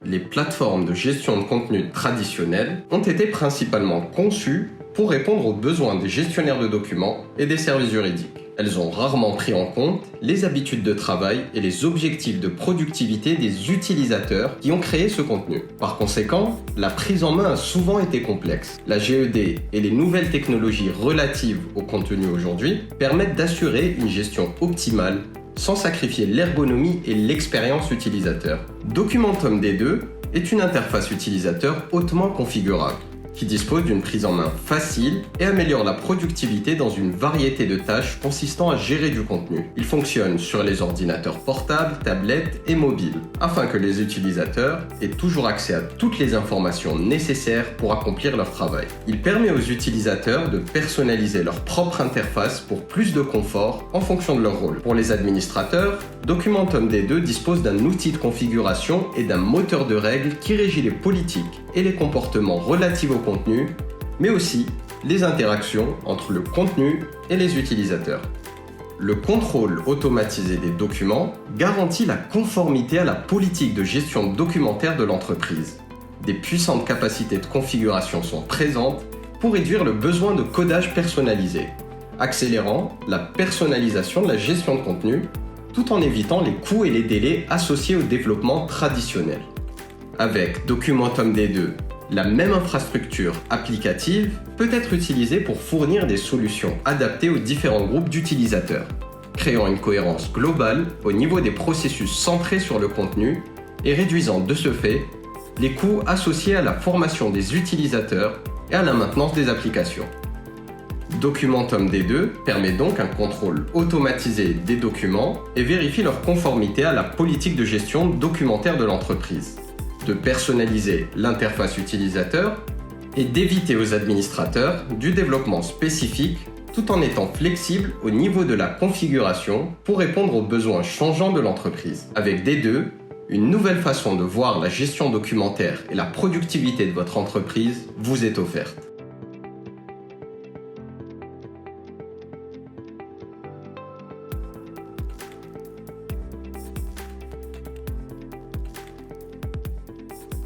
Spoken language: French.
Les plateformes de gestion de contenu traditionnelles ont été principalement conçues pour répondre aux besoins des gestionnaires de documents et des services juridiques. Elles ont rarement pris en compte les habitudes de travail et les objectifs de productivité des utilisateurs qui ont créé ce contenu. Par conséquent, la prise en main a souvent été complexe. La GED et les nouvelles technologies relatives au contenu aujourd'hui permettent d'assurer une gestion optimale sans sacrifier l'ergonomie et l'expérience utilisateur. Documentum D2 est une interface utilisateur hautement configurable, qui dispose d'une prise en main facile et améliore la productivité dans une variété de tâches consistant à gérer du contenu. Il fonctionne sur les ordinateurs portables, tablettes et mobiles, afin que les utilisateurs aient toujours accès à toutes les informations nécessaires pour accomplir leur travail. Il permet aux utilisateurs de personnaliser leur propre interface pour plus de confort en fonction de leur rôle. Pour les administrateurs, Documentum D2 dispose d'un outil de configuration et d'un moteur de règles qui régit les politiques et les comportements relatifs au contenu, mais aussi les interactions entre le contenu et les utilisateurs. Le contrôle automatisé des documents garantit la conformité à la politique de gestion documentaire de l'entreprise. Des puissantes capacités de configuration sont présentes pour réduire le besoin de codage personnalisé, accélérant la personnalisation de la gestion de contenu tout en évitant les coûts et les délais associés au développement traditionnel. Avec Documentum D2, la même infrastructure applicative peut être utilisée pour fournir des solutions adaptées aux différents groupes d'utilisateurs, créant une cohérence globale au niveau des processus centrés sur le contenu et réduisant de ce fait les coûts associés à la formation des utilisateurs et à la maintenance des applications. Documentum D2 permet donc un contrôle automatisé des documents et vérifie leur conformité à la politique de gestion documentaire de l'entreprise, de personnaliser l'interface utilisateur et d'éviter aux administrateurs du développement spécifique tout en étant flexible au niveau de la configuration pour répondre aux besoins changeants de l'entreprise. Avec D2, une nouvelle façon de voir la gestion documentaire et la productivité de votre entreprise vous est offerte.